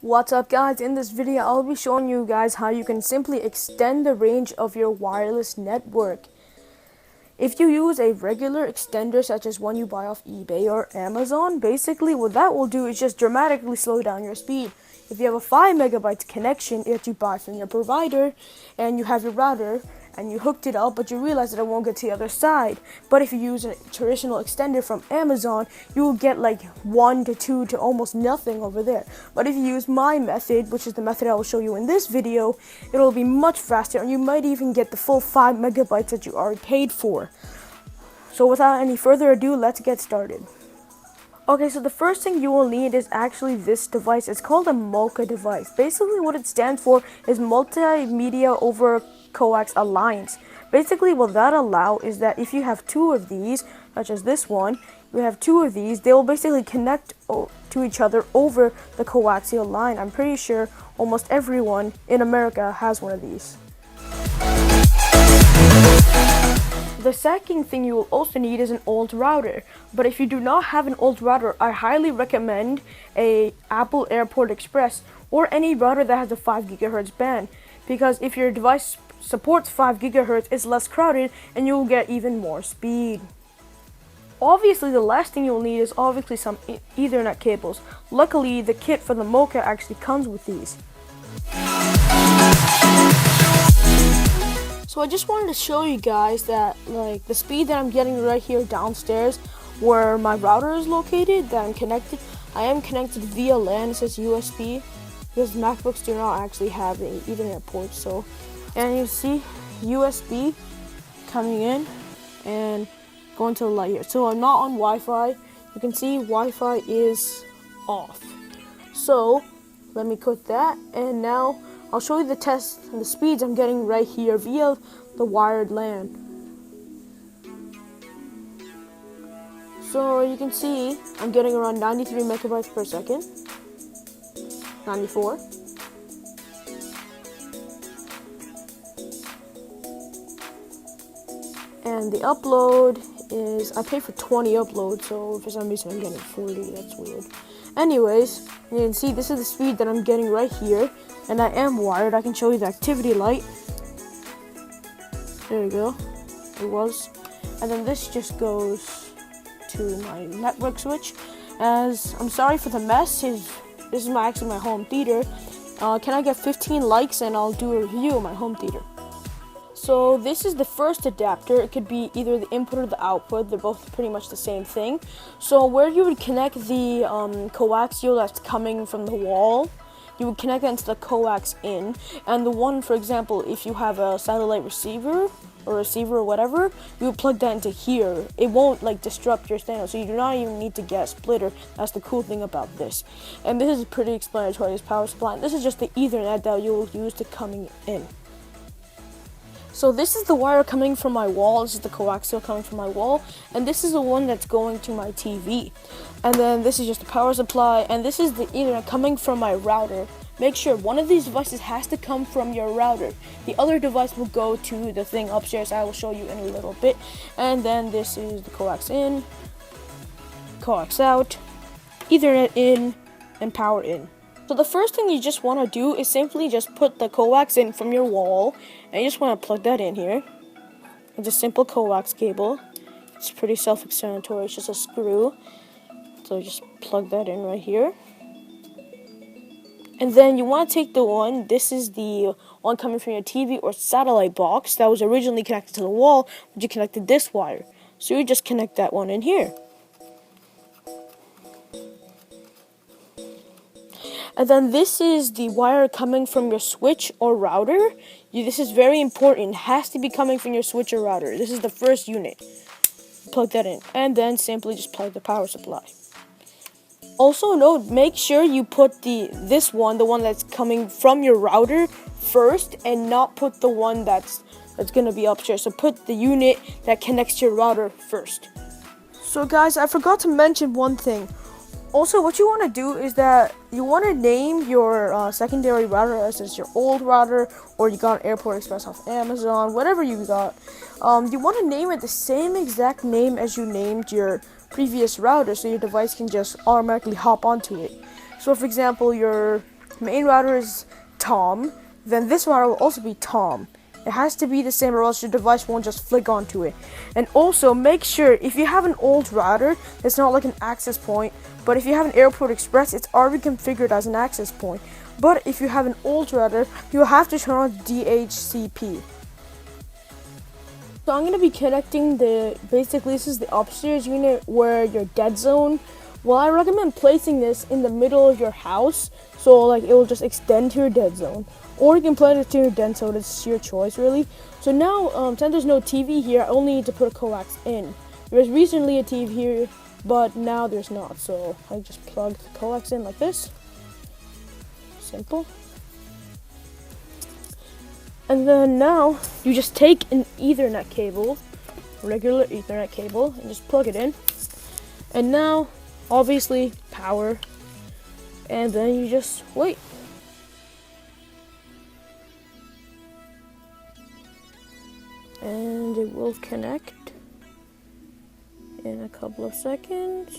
What's up guys, in this video I'll be showing you guys how you can simply extend the range of your wireless network. If you use a regular extender such as one you buy off eBay or Amazon, basically what that will do is just dramatically slow down your speed. If you have a 5 megabytes connection that you buy from your provider and you have your router and you hooked it up but you realize that it won't get to the other side, but if you use a traditional extender from Amazon, you will get like 1 to 2 to almost nothing over there. But if you use my method, which is the method I will show you in this video, it will be much faster and you might even get the full 5 megabytes that you already paid for. So without any further ado, let's get started. Okay, so the first thing you will need is actually this device. It's called a MOCA device. Basically what it stands for is Multimedia over Coax Alliance. Basically what that allows is that if you have two of these, such as this one, you have two of these, they will basically connect to each other over the coaxial line. I'm pretty sure almost everyone in America has one of these. The second thing you will also need is an old router, but if you do not have an old router, I highly recommend a Apple Airport Express or any router that has a 5 gigahertz band, because if your device supports 5 gigahertz, it's less crowded and you will get even more speed. Obviously, the last thing you'll need is obviously some Ethernet cables. Luckily, the kit for the MOCA actually comes with these. So I just wanted to show you guys that like the speed that I'm getting right here downstairs where my router is located, that I'm connected. I am connected via LAN, it says USB, because MacBooks do not actually have the Ethernet port. So, and you see USB coming in and going to the light here. So I'm not on Wi-Fi. You can see Wi-Fi is off. So let me quit that, and now I'll show you the test and the speeds I'm getting right here via the wired LAN. So you can see I'm getting around 93 megabytes per second, 94. And the upload is, I paid for 20 uploads, so for some reason I'm getting 40, that's weird. Anyways, you can see this is the speed that I'm getting right here, and I am wired. I can show you the activity light. There you go, it was. And then this just goes to my network switch. As I'm sorry for the mess, this is actually my home theater. Can I get 15 likes and I'll do a review of my home theater. So this is the first adapter. It could be either the input or the output. They're both pretty much the same thing. So where you would connect the coaxial that's coming from the wall, you would connect that into the coax in. And the one, for example, if you have a satellite receiver or whatever, you would plug that into here. It won't like disrupt your standard, so you do not even need to get a splitter. That's the cool thing about this. And this is pretty explanatory, this power supply. This is just the Ethernet that you'll use to coming in. So this is the wire coming from my wall, this is the coaxial coming from my wall, and this is the one that's going to my TV. And then this is just the power supply, and this is the Ethernet coming from my router. Make sure one of these devices has to come from your router. The other device will go to the thing upstairs, I will show you in a little bit. And then this is the coax in, coax out, Ethernet in, and power in. So the first thing you just want to do is simply just put the coax in from your wall, and you just want to plug that in here. It's a simple coax cable. It's pretty self-explanatory, it's just a screw. So just plug that in right here. And then you want to take the one, this is the one coming from your TV or satellite box that was originally connected to the wall, but you connected this wire. So you just connect that one in here. And then this is the wire coming from your switch or router. This is very important. It has to be coming from your switch or router. This is the first unit. Plug that in. And then simply just plug the power supply. Also note, make sure you put the one that's coming from your router first, and not put the one that's going to be upstairs. So put the unit that connects to your router first. So guys, I forgot to mention one thing. Also, what you want to do is that you want to name your secondary router as your old router, or you got an Airport Express off Amazon, whatever you got. You want to name it the same exact name as you named your previous router, so your device can just automatically hop onto it. So, for example, your main router is Tom, then this router will also be Tom. It has to be the same or else your device won't just flick onto it. And also make sure if you have an old router, it's not like an access point, but if you have an Airport Express, it's already configured as an access point. But if you have an old router, you'll have to turn on DHCP. So I'm going to be connecting basically this is the upstairs unit where your dead zone. Well, I recommend placing this in the middle of your house, so like it will just extend to your dead zone. Or you can place it to your dead zone, it's your choice really. So now, since there's no TV here, I only need to put a coax in. There was recently a TV here, but now there's not, so I just plug the coax in like this. Simple. And then now, you just take an Ethernet cable, regular Ethernet cable, and just plug it in. And now, obviously, power. And then you just wait. And it will connect in a couple of seconds.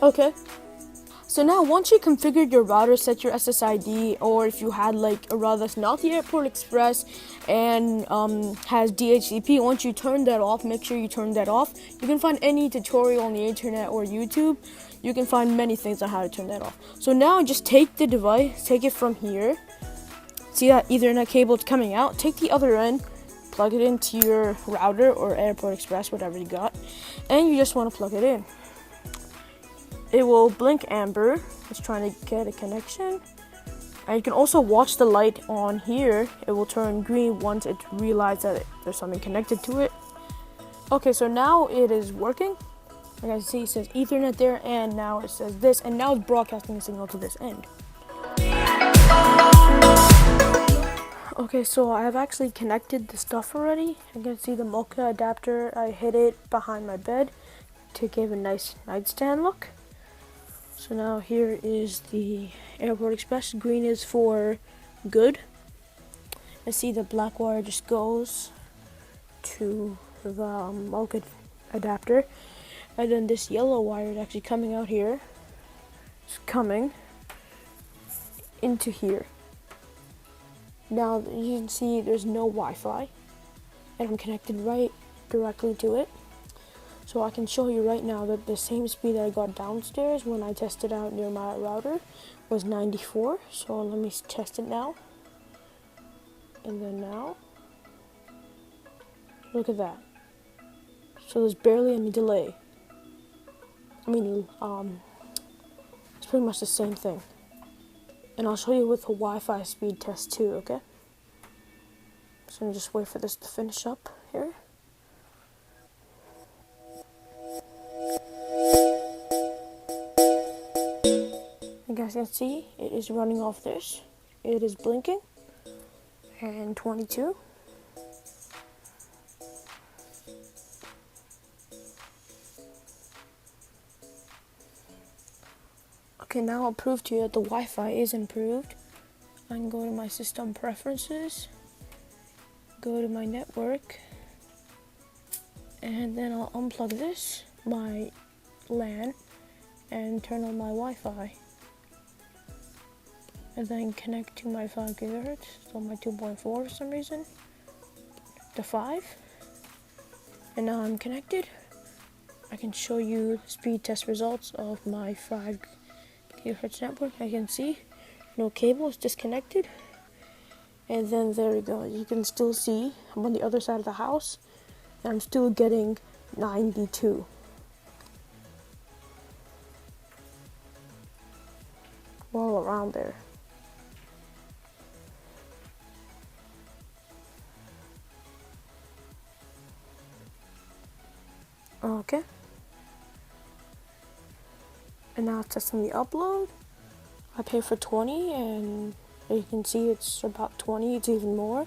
Okay. So now once you configured your router, set your SSID, or if you had like a router that's not the Airport Express and has DHCP, once you turn that off, make sure you turn that off. You can find any tutorial on the internet or YouTube. You can find many things on how to turn that off. So now just take the device, take it from here. See that Ethernet cable is coming out? Take the other end, plug it into your router or Airport Express, whatever you got, and you just want to plug it in. It will blink amber. It's trying to get a connection. And you can also watch the light on here. It will turn green once it realizes that there's something connected to it. Okay, so now it is working. Like I see, it says Ethernet there, and now it says this, and now it's broadcasting a signal to this end. Okay, so I have actually connected the stuff already. You can see the MOCA adapter. I hid it behind my bed to give a nice nightstand look. So now here is the Airport Express. Green is for good. I see the black wire just goes to the MOCA adapter. And then this yellow wire is actually coming out here. It's coming into here. Now you can see there's no Wi-Fi. And I'm connected right directly to it. So I can show you right now that the same speed that I got downstairs when I tested out near my router was 94. So let me test it now. And then now. Look at that. So there's barely any delay. I mean, it's pretty much the same thing. And I'll show you with a Wi-Fi speed test too, okay? So just wait for this to finish up here. You guys can see it is running off this. It is blinking. And 22. Okay, now I'll prove to you that the Wi-Fi is improved. I can go to my system preferences, go to my network, and then I'll unplug this, my LAN, and turn on my Wi-Fi. And then connect to my 5 gigahertz, so my 2.4 for some reason, to 5. And now I'm connected. I can show you the speed test results of my 5 gigahertz network. I can see no cable is disconnected. And then there we go. You can still see I'm on the other side of the house, and I'm still getting 92. All around there. Okay. And now it's testing the upload. I pay for 20, and you can see it's about 20, it's even more.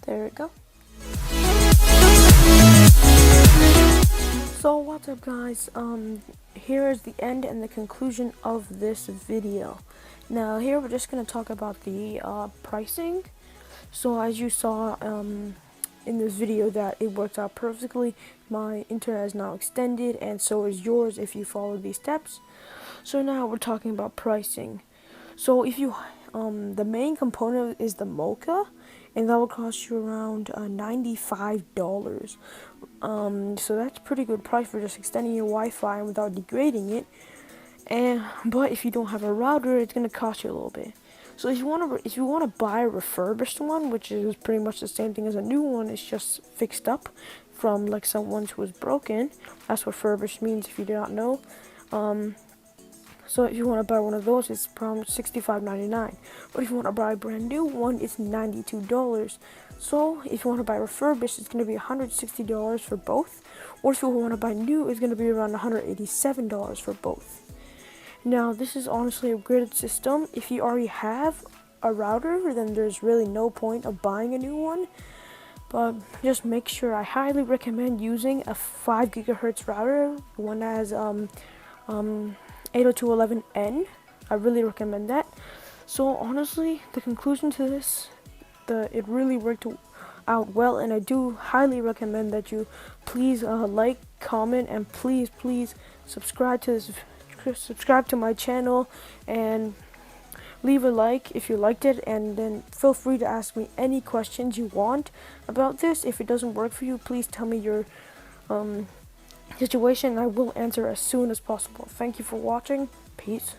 There we go. So what's up, guys? Here is the end and the conclusion of this video. Now here we're just going to talk about the pricing. So as you saw in this video, that it worked out perfectly. My internet is now extended, and so is yours if you follow these steps. So now we're talking about pricing. So if you the main component is the MOCA, and that will cost you around $95. So that's pretty good price for just extending your Wi-Fi and without degrading it. But if you don't have a router, it's gonna cost you a little bit. So if you want to buy a refurbished one, which is pretty much the same thing as a new one, it's just fixed up from like someone who was broken. That's what refurbished means if you do not know. So if you want to buy one of those, it's around $65.99. But if you want to buy a brand new one, it's $92. So if you want to buy refurbished, it's going to be $160 for both. Or if you want to buy new, it's going to be around $187 for both. Now, this is honestly a great system. If you already have a router, then there's really no point of buying a new one. But just make sure, I highly recommend using a 5 gigahertz router, one that has 802.11n. I really recommend that. So honestly, the conclusion to this, it really worked out well, and I do highly recommend that you please like, comment, and please subscribe to my channel, and leave a like if you liked it, and then feel free to ask me any questions you want about this. If it doesn't work for you, please tell me your situation, and I will answer as soon as possible. Thank you for watching. Peace.